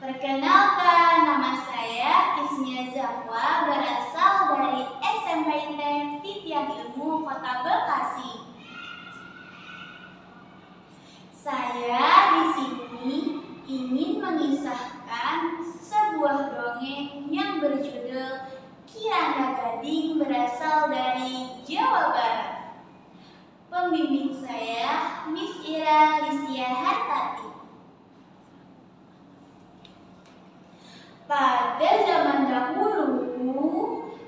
Perkenalkan, nama saya Ismia Zahwa, berasal dari SMP Titian Ilmu Kota Bekasi. Saya di sini ingin mengisahkan sebuah dongeng yang berjudul Kirangga Gading berasal dari Jawa Barat. Pembimbing saya Miss Ira Listia Hartati. Pada zaman dahulu,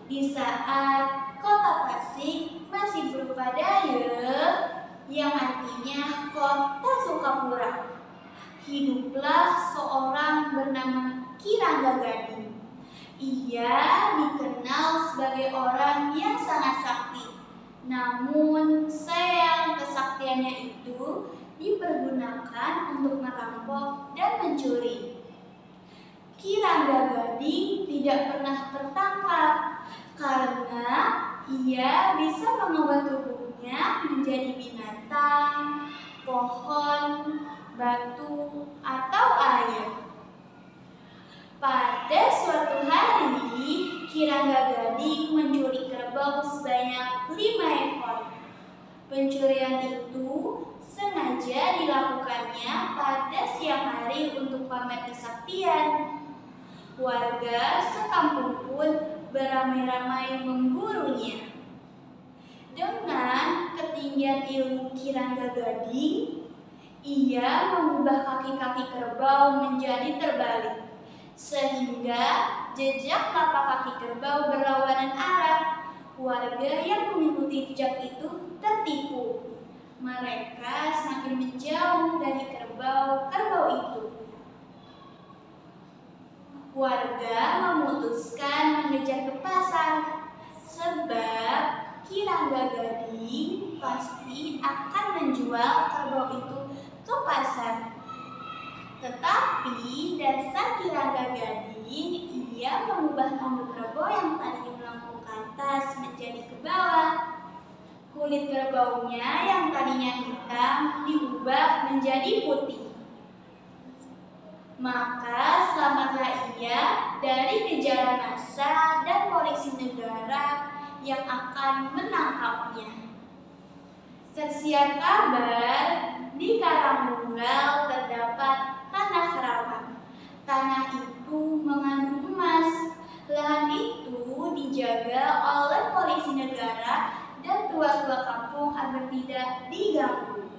di saat kota Tasik masih berupa daya, yang artinya kota Sukapura, hiduplah seorang bernama Kirangga Gading. Ia dikenal sebagai orang yang sangat sakti. Namun sayang, kesaktiannya itu dipergunakan untuk merampok dan mencuri. Kirangga Gading tidak pernah tertangkap karena ia bisa mengubah tubuhnya menjadi binatang, pohon, batu, atau air. Pada suatu hari, Kirangga Gading mencuri kerbau sebanyak 5 ekor. Pencurian itu sengaja dilakukannya pada siang hari untuk pamer kesaktian. Warga sekampung pun beramai-ramai memburunya. Dengan ketinggian ilmu Kirangga Gading, ia mengubah kaki-kaki kerbau menjadi terbalik, sehingga jejak tapak kaki kerbau berlawanan arah. Warga yang mengikuti jejak itu tertipu. Mereka semakin menjauh dari kerbau itu. Warga memutuskan mengejar ke pasar, sebab Kirangga Gading pasti akan menjual kerbau itu ke pasar. Tetapi dasar Kirangga Gading, ia mengubah tanduk kerbau yang tadinya melengkung ke atas menjadi ke bawah. Kulit kerbaunya yang tadinya hitam diubah menjadi putih. Maka selamatlah ia dari kejaran massa dan polisi negara yang akan menangkapnya. Tersiar kabar di Karangtunggal terdapat tanah rawa. Tanah itu mengandung emas. Lahan itu dijaga oleh polisi negara dan tua-tua kampung agar tidak diganggu.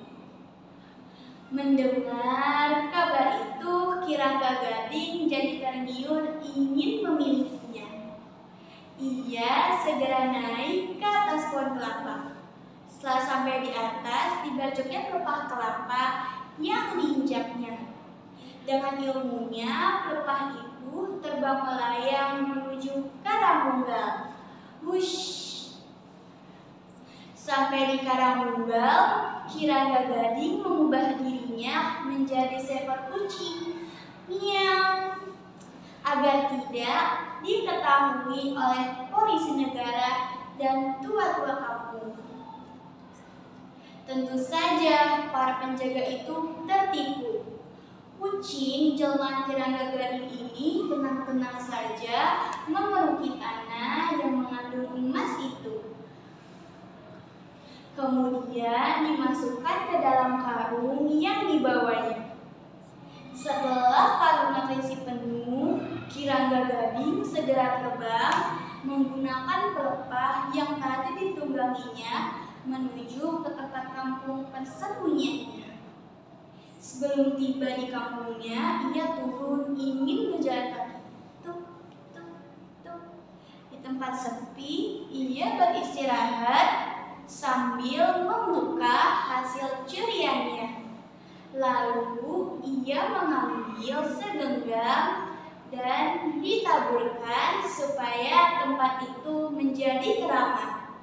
Mendengar kabar itu, Kirangga Gading jadi tergiur ingin memilikinya. Ia segera naik ke atas pohon kelapa. Setelah sampai di atas, dibacoknya pelepah kelapa yang diinjaknya. Dengan ilmunya, pelepah itu terbang melayang menuju Karangtunggal. Wush! Sampai di Karangtunggal, Kirangga Gading mengubah dirinya menjadi seekor kucing, miau, agar tidak diketahui oleh polisi negara dan tua-tua kampung. Tentu saja para penjaga itu tertipu. Kucing jelmaan Kirangga Gading ini tenang-tenang saja mengeruki tanah yang mengandung emas itu. Kemudian dimasukkan ke dalam karung yang dibawanya. Setelah karungnya terisi penuh, Kirangga Gading segera terbang menggunakan pelepah yang tadi ditungganginya menuju ke tempat kampung persembunyiannya. Sebelum tiba di kampungnya, ia turun ingin berjalan kaki. Tuk, tuk, tuk. Di tempat sepi, ia beristirahat sambil membuka hasil curiannya. Lalu ia mengambil segenggam dan ditaburkan supaya tempat itu menjadi keramat.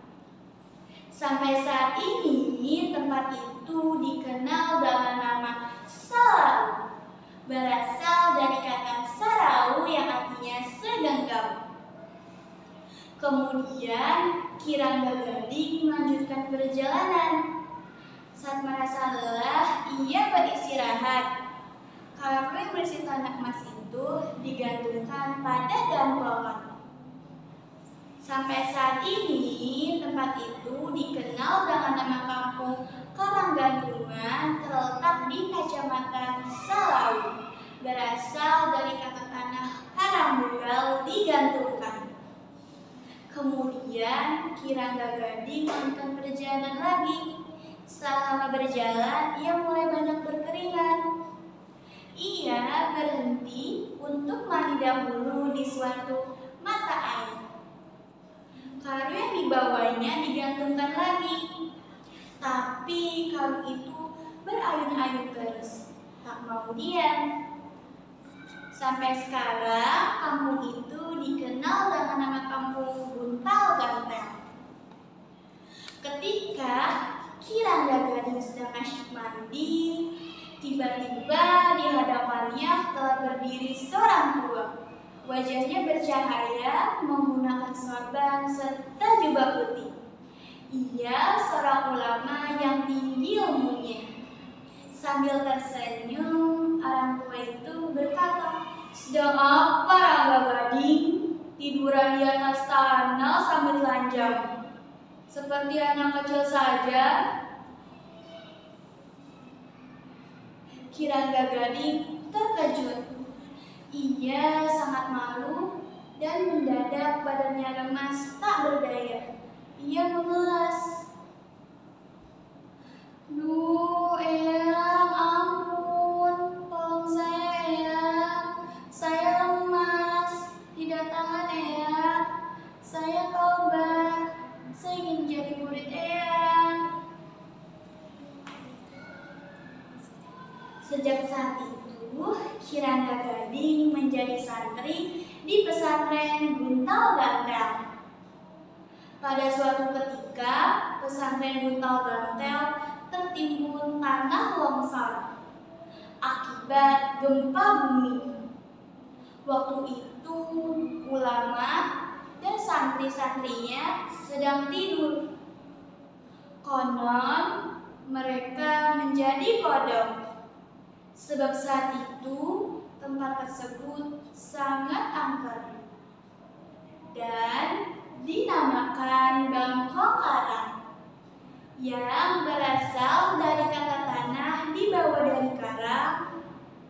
Sampai saat ini tempat itu dikenal dengan nama Sarau, berasal dari kata sarau yang artinya segenggam. Kemudian Kirangga Gading melanjutkan perjalanan. Saat merasa lelah, ia beristirahat. Karung bersih anak emas itu digantungkan pada gantlokan. Sampai saat ini tempat itu dikenal dengan nama Kampung Karanggantungan, terletak di Kecamatan Salawu, berasal dari kata tanah karangbugal digantungkan. Kemudian Kirangga Gading melanjutkan perjalanan lagi. Selama berjalan, ia mulai banyak berkeringat. Ia berhenti untuk mandi dahulu di suatu mata air. Karung yang dibawanya digantungkan lagi, tapi karung itu berayun-ayun terus, tak mau diam. Sampai sekarang kampung itu dikenal dengan nama Kampung Buntal Gantel. Ketika Kirangga Gading sedang asyik mandi, tiba-tiba di hadapannya telah berdiri seorang tua. Wajahnya bercahaya, menggunakan sorban serta jubah putih. Ia seorang ulama yang tinggi ilmunya. Sambil tersenyum, orang tua itu berkata, "Sedang apa Rangga Gading? Tiduran di atas tanah sambil telanjang, seperti anak kecil saja." Kirangga Gading terkejut. Ia sangat malu dan mendadak badannya lemas tak berdaya. Ia mengelas, "Duh, Eyang, ampun, tolong saya, Eyang. Saya lemas, tidak tahan, Eyang. Saya tobat, saya ingin jadi murid Eyang." Sejak saat itu, Kirangga Gading menjadi santri di pesantren Buntal Gantel. Pada suatu ketika, pesantren Buntal Gantel tertimbun tanah longsor akibat gempa bumi. Waktu itu, ulama dan santri-santrinya sedang tidur. Konon, mereka menjadi kodok. Sebab saat itu tempat tersebut sangat angker dan dinamakan Bangkok Karang, yang berasal dari kata tanah dibawa dari karang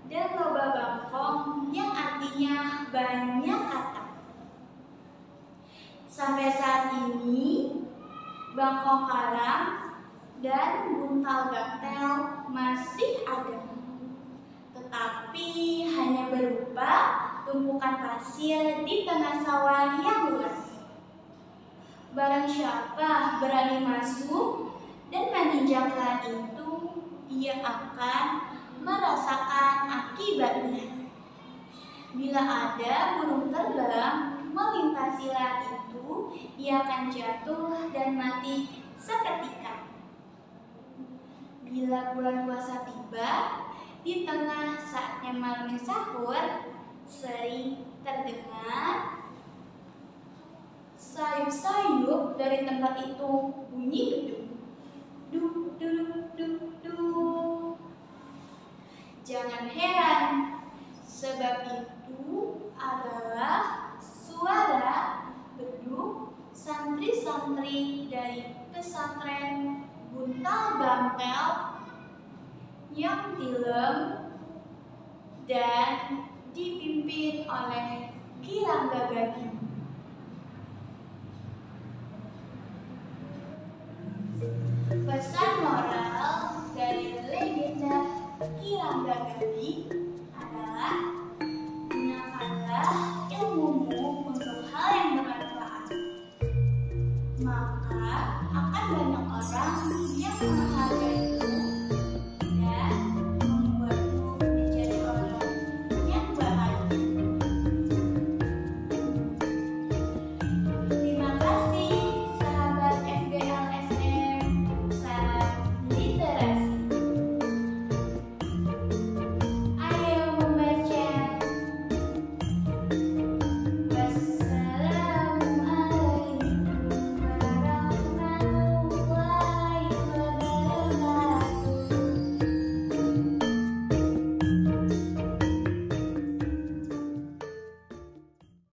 dan loba bangkong yang artinya banyak kata. Sampai saat ini Bangkok Karang dan Buntal Gantel masih ada, tetapi hanya berupa tumpukan pasir di tengah sawah yang luas. Barang siapa berani masuk dan menginjak lahan itu, ia akan merasakan akibatnya. Bila ada burung terbang melintasi lahan itu, ia akan jatuh dan mati seketika. Bila bulan puasa tiba, di tengah saatnya malam sahur, sering terdengar sayup-sayup dari tempat itu bunyi gedung, duk duk duk duk. Jangan heran, sebab itu adalah suara beduk santri-santri dari pesantren Buntal Gantel yang tilem dan dipimpin oleh Kirangga Gading.